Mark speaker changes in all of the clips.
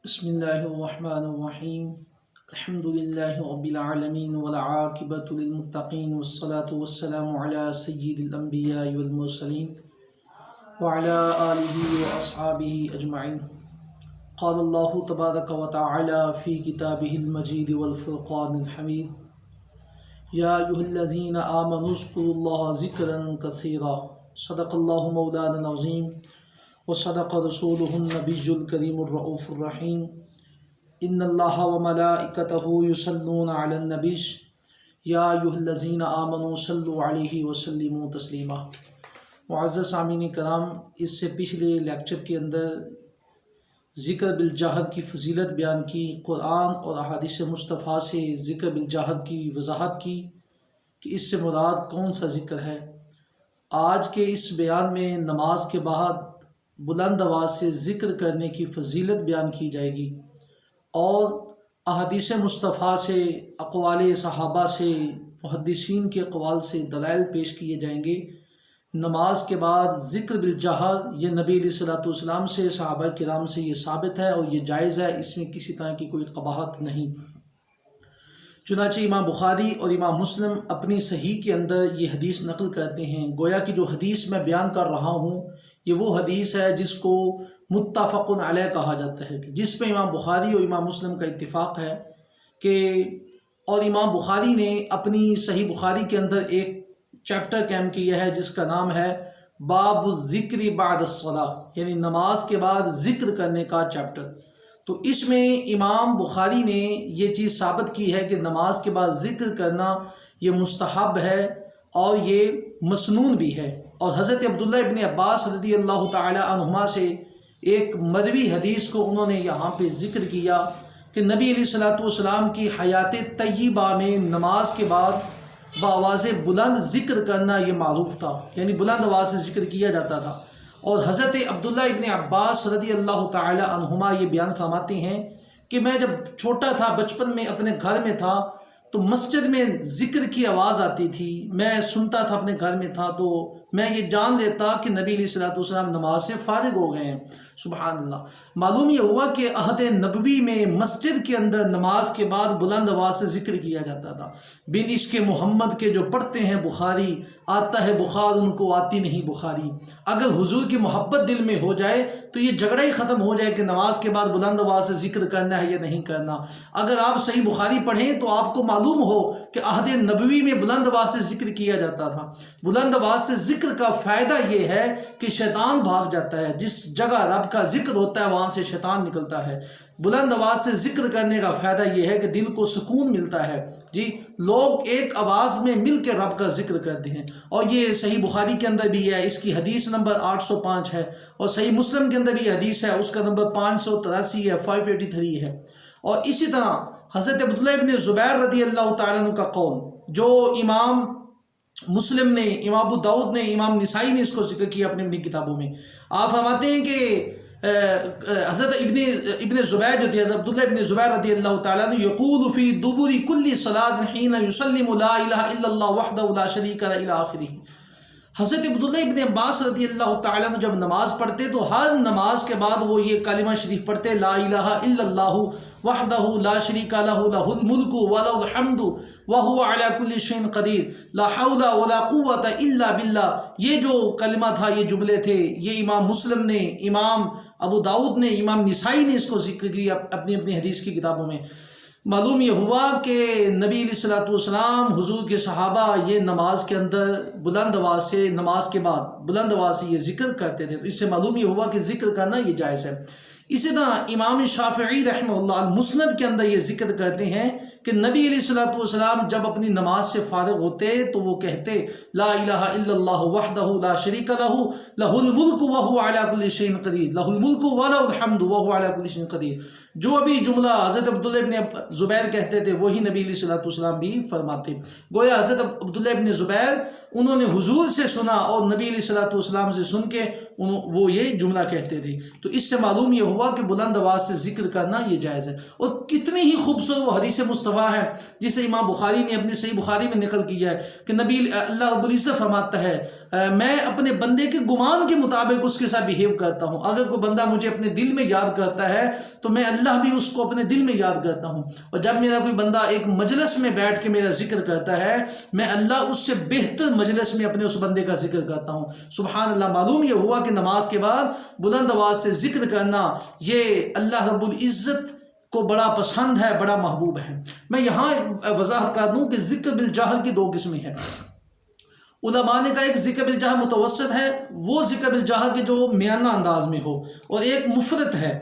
Speaker 1: بسم الله الرحمن الرحيم. الحمد لله رب العالمين والعاقبة للمتقين والصلاة والسلام على سيد الأنبياء والمرسلين وعلى آله وأصحابه أجمعين. قال الله تبارك وتعالى في كتابه المجيد والفرقان الحميد: يا أيها الذين آمنوا اذكروا الله ذكرا كثيرا. صدق الله مولانا العظيم وصدق رسوله النبي الكريم الرؤوف الرحيم. ان اللہ وملائکتہ یصلون علی النبی یا ایھا الذین آمنوا صلوا علیہ وسلموا تسلیما. معزز سامعین کرام، اس سے پچھلے لیکچر کے اندر ذکر بالجہر کی فضیلت بیان کی، قرآن اور احادیث مصطفیٰ سے ذکر بالجہر کی وضاحت کی کہ اس سے مراد کون سا ذکر ہے. آج کے اس بیان میں نماز کے بعد بلند آواز سے ذکر کرنے کی فضیلت بیان کی جائے گی اور احادیث مصطفیٰ سے، اقوال صحابہ سے، محدثین کے اقوال سے دلائل پیش کیے جائیں گے. نماز کے بعد ذکر بالجہر یہ نبی علیہ الصلوۃ والسلام سے، صحابہ کرام سے یہ ثابت ہے اور یہ جائز ہے، اس میں کسی طرح کی کوئی قباحت نہیں. چنانچہ امام بخاری اور امام مسلم اپنی صحیح کے اندر یہ حدیث نقل کرتے ہیں. گویا کہ جو حدیث میں بیان کر رہا ہوں یہ وہ حدیث ہے جس کو متفق علیہ کہا جاتا ہے، جس میں امام بخاری اور امام مسلم کا اتفاق ہے کہ، اور امام بخاری نے اپنی صحیح بخاری کے اندر ایک چیپٹر قائم کیا ہے جس کا نام ہے باب الذکر بعد الصلاۃ، یعنی نماز کے بعد ذکر کرنے کا چیپٹر. تو اس میں امام بخاری نے یہ چیز ثابت کی ہے کہ نماز کے بعد ذکر کرنا یہ مستحب ہے اور یہ مسنون بھی ہے. اور حضرت عبداللہ ابن عباس رضی اللہ تعالی عنہما سے ایک مروی حدیث کو انہوں نے یہاں پہ ذکر کیا کہ نبی علیہ الصلوۃ والسلام کی حیات طیبہ میں نماز کے بعد بآواز بلند ذکر کرنا یہ معروف تھا، یعنی بلند آواز سے ذکر کیا جاتا تھا. اور حضرت عبداللہ ابن عباس رضی اللہ تعالی عنہما یہ بیان فرماتے ہیں کہ میں جب چھوٹا تھا، بچپن میں اپنے گھر میں تھا تو مسجد میں ذکر کی آواز آتی تھی، میں سنتا تھا، اپنے گھر میں تھا تو میں یہ جان لیتا کہ نبی علیہ الصلوۃ والسلام نماز سے فارغ ہو گئے ہیں. سبحان اللہ. معلوم یہ ہوا کہ عہد نبوی میں مسجد کے اندر نماز کے بعد بلند آواز سے ذکر کیا جاتا تھا. بن عشق محمد کے جو پڑھتے ہیں بخاری، آتا ہے بخار ان کو آتی نہیں بخاری. اگر حضور کی محبت دل میں ہو جائے تو یہ جھگڑا ہی ختم ہو جائے کہ نماز کے بعد بلند آواز سے ذکر کرنا ہے یا نہیں کرنا. اگر آپ صحیح بخاری پڑھیں تو آپ کو معلوم ہو کہ عہد نبوی میں بلند آواز سے ذکر کیا جاتا تھا. بلند آواز سے ذکر کا فائدہ یہ ہے کہ شیطان بھاگ جاتا ہے. جس جگہ رب کا ذکر ہوتا ہے وہاں سے شیطان نکلتا ہے. بلند آواز سے ذکر کرنے کا فائدہ یہ ہے کہ دل کو سکون ملتا ہے. جی، لوگ ایک آواز میں مل کے رب کا ذکر کرتے ہیں. اور یہ صحیح بخاری کے اندر بھی ہے، اس کی حدیث نمبر 805 ہے، اور صحیح مسلم کے اندر بھی حدیث ہے، اس کا نمبر 583 ہے، 583 ہے. اور اسی طرح حضرت عبداللہ ابن زبیر رضی اللہ تعالیٰ عنہ کا قول جو امام مسلم نے، امام ابو داؤد نے، امام نسائی نے اس کو ذکر کیا اپنی کتابوں میں. آپ فرماتے ہیں کہ حضرت ابن زبیر جو تھے، حضرت عبداللہ ابن زبیر رضی اللہ تعالیٰ عنہ یقول فی دبر کل صلاۃ حین یسلم لا الہ الا اللہ وحدہ لا شریک لہ الی آخرہ. حضرت عبداللہ ابن عباس رضی اللہ تعالیٰ عنہ جب نماز پڑھتے تو ہر نماز کے بعد وہ یہ کلمہ شریف پڑھتے، لا الہ الا اللہ وحدہ لا شریک لہ لہ الملک ولہ الحمد وہو علی کل شیء قدیر لا حول ولا قوۃ الا باللہ. یہ جو کلمہ تھا، یہ جملے تھے، یہ امام مسلم نے، امام ابو داؤد نے، امام نسائی نے اس کو ذکر کیا اپنی حدیث کی کتابوں میں. معلوم یہ ہوا کہ نبی علیہ الصلوۃ والسلام، حضور کے صحابہ یہ نماز کے اندر بلند آواز سے، نماز کے بعد بلند آواز سے یہ ذکر کرتے تھے. تو اس سے معلوم یہ ہوا کہ ذکر کرنا یہ جائز ہے. اسی طرح امام شافعی رحمہ اللہ المسند کے اندر یہ ذکر کرتے ہیں کہ نبی علیہ الصلوۃ والسلام جب اپنی نماز سے فارغ ہوتے تو وہ کہتے، لا الہ الا اللہ وحدہ لا شریک لہ لہ الملک وہو علی کل شیء قدیر لہ الملک ولہ الحمد وہو علی کل شیء قدیر. جو ابھی جملہ حضرت عبداللہ ابن زبیر کہتے تھے وہی نبی علیہ الصلوۃ والسلام بھی فرماتے. گویا حضرت عبداللہ ابن زبیر انہوں نے حضور سے سنا اور نبی علیہ الصلوۃ والسلام سے سن کے وہ یہ جملہ کہتے تھے. تو اس سے معلوم یہ ہوا کہ بلند آواز سے ذکر کرنا یہ جائز ہے. اور کتنی ہی خوبصورت وہ حدیث مصطفیٰ ہے جسے امام بخاری نے اپنی صحیح بخاری میں نقل کیا ہے کہ نبی اللہ رب العزت فرماتا ہے، میں اپنے بندے کے گمان کے مطابق اس کے ساتھ بیہیو کرتا ہوں. اگر کوئی بندہ مجھے اپنے دل میں یاد کرتا ہے تو میں اللہ بھی اس کو اپنے دل میں یاد کرتا ہوں. اور جب میرا کوئی بندہ ایک مجلس میں بیٹھ کے میرا ذکر کرتا ہے میں اللہ اس سے بہتر مجلس میں اپنے اس بندے کا ذکر کرتا ہوں. سبحان اللہ. معلوم یہ ہوا کہ نماز کے بعد بلند آواز سے ذکر کرنا یہ اللہ رب العزت کو بڑا پسند ہے، بڑا محبوب ہے. میں یہاں وضاحت کر دوں کہ ذکر بالجہر کی 2 قسمیں ہیں. علماء نے کہا ایک ذکر بالجہر متوسط ہے، وہ ذکر بالجہر کے جو میانہ انداز میں ہو، اور ایک مفرط ہے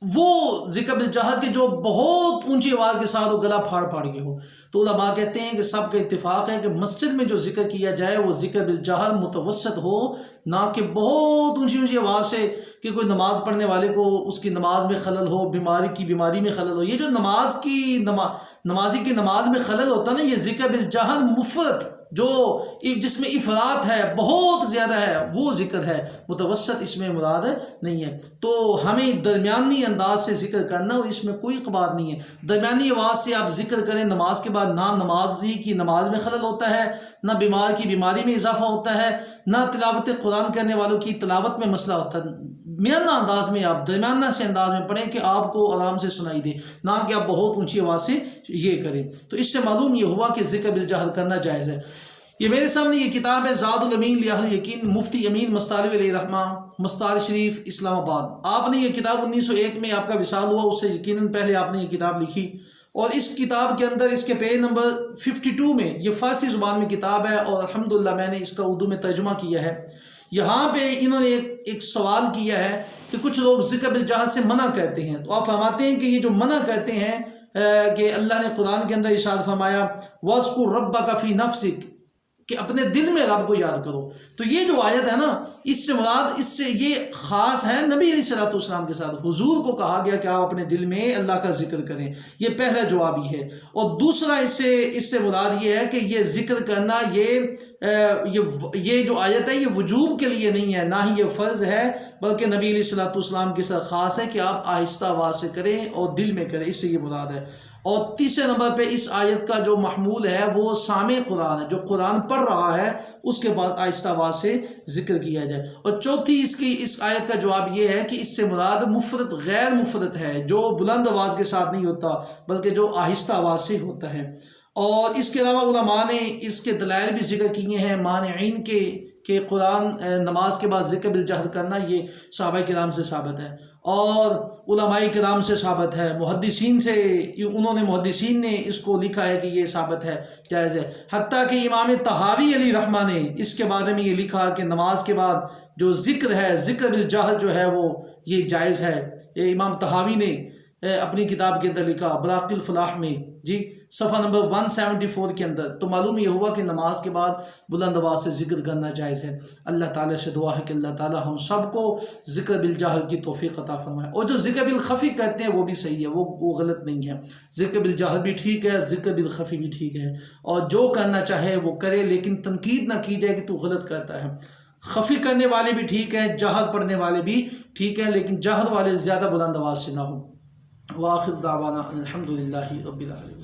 Speaker 1: وہ ذکر بالجہر کے جو بہت اونچی آواز کے ساتھ وہ گلا پھاڑ کے ہو. تو علماء کہتے ہیں کہ سب کا اتفاق ہے کہ مسجد میں جو ذکر کیا جائے وہ ذکر بالجہر متوسط ہو، نہ کہ بہت اونچی آواز سے کہ کوئی نماز پڑھنے والے کو اس کی نماز میں خلل ہو، بیماری میں خلل ہو. یہ جو نمازی کی نماز میں خلل ہوتا ہے نا، یہ ذکر بالجہر مفرط جو جس میں افراط ہے، بہت زیادہ ہے، وہ ذکر ہے. متوسط اس میں مراد نہیں ہے. تو ہمیں درمیانی انداز سے ذکر کرنا، اور اس میں کوئی اقبال نہیں ہے. درمیانی آواز سے آپ ذکر کریں نماز کے بعد، نہ نمازی کی نماز میں خلل ہوتا ہے، نہ بیمار کی بیماری میں اضافہ ہوتا ہے، نہ تلاوت قرآن کرنے والوں کی تلاوت میں مسئلہ ہوتا ہے. میانہ انداز میں آپ درمیانہ سے انداز میں پڑھیں کہ آپ کو آرام سے سنائی دے، نہ کہ آپ بہت اونچی آواز سے یہ کریں. تو اس سے معلوم یہ ہوا کہ ذکر بالجہر کرنا جائز ہے. یہ میرے سامنے یہ کتاب ہے زاد الامین لاہل یقین، مفتی امین مستالوی علیہ رحمہ، مستار شریف، اسلام آباد. آپ نے یہ کتاب 1901 میں آپ کا وصال ہوا، اس سے یقیناً پہلے آپ نے یہ کتاب لکھی. اور اس کتاب کے اندر اس کے پیج نمبر 52 میں یہ فارسی زبان میں کتاب ہے، اور الحمدللہ میں نے اس کا اردو میں ترجمہ کیا ہے. یہاں پہ انہوں نے ایک سوال کیا ہے کہ کچھ لوگ ذکر بالجہر سے منع کرتے ہیں. تو آپ فرماتے ہیں کہ یہ جو منع کرتے ہیں کہ اللہ نے قرآن کے اندر ارشاد فرمایا وَاذْكُرْ رَبَّكَ فِي نَفْسِكَ، کہ اپنے دل میں رب کو یاد کرو. تو یہ جو آیت ہے نا، اس سے مراد اس سے یہ خاص ہے نبی علیہ الصلوۃ والسلام کے ساتھ. حضور کو کہا گیا کہ آپ اپنے دل میں اللہ کا ذکر کریں. یہ پہلا جواب ہی ہے. اور دوسرا اس سے مراد یہ ہے کہ یہ ذکر کرنا یہ جو آیت ہے یہ وجوب کے لیے نہیں ہے، نہ ہی یہ فرض ہے، بلکہ نبی علیہ الصلوۃ والسلام کے ساتھ خاص ہے کہ آپ آہستہ آواز سے کریں اور دل میں کریں. اس سے یہ مراد ہے. اور تیسرے نمبر پہ اس آیت کا جو محمول ہے وہ سامع قرآن ہے، جو قرآن پڑھ رہا ہے اس کے پاس آہستہ آواز سے ذکر کیا جائے. اور چوتھی اس آیت کا جواب یہ ہے کہ اس سے مراد مفرط غیر مفرط ہے، جو بلند آواز کے ساتھ نہیں ہوتا بلکہ جو آہستہ آواز سے ہوتا ہے. اور اس کے علاوہ علماء نے اس کے دلائل بھی ذکر کیے ہیں مانعین کے کہ قرآن نماز کے بعد ذکر بالجہر کرنا یہ صحابہ کرام سے ثابت ہے، اور علماء کرام سے ثابت ہے، محدثین نے اس کو لکھا ہے کہ یہ ثابت ہے، جائز ہے. حتیٰ کہ امام طحاوی علیہ رحمہ نے اس کے بارے میں یہ لکھا کہ نماز کے بعد جو ذکر ہے، ذکر بالجہر جو ہے وہ یہ جائز ہے. یہ امام طحاوی نے اپنی کتاب کے اندر لکھا براق الفلاح میں، صفحہ نمبر 174 کے اندر. تو معلوم یہ ہوا کہ نماز کے بعد بلند آواز سے ذکر کرنا جائز ہے. اللہ تعالیٰ سے دعا ہے کہ اللہ تعالیٰ ہم سب کو ذکر بالجہر کی توفیق عطا فرمائے. اور جو ذکر بالخفی کہتے ہیں وہ بھی صحیح ہے، وہ غلط نہیں ہے. ذکر بالجہر بھی ٹھیک ہے، ذکر بالخفی بھی ٹھیک ہے، اور جو کرنا چاہے وہ کرے، لیکن تنقید نہ کی جائے کہ تو غلط کرتا ہے. خفی کرنے والے بھی ٹھیک ہیں، جہر پڑھنے والے بھی ٹھیک ہیں، لیکن جہر والے زیادہ بلند آواز سے نہ ہو. وآخر دعوانا الحمدللہ رب العالمین.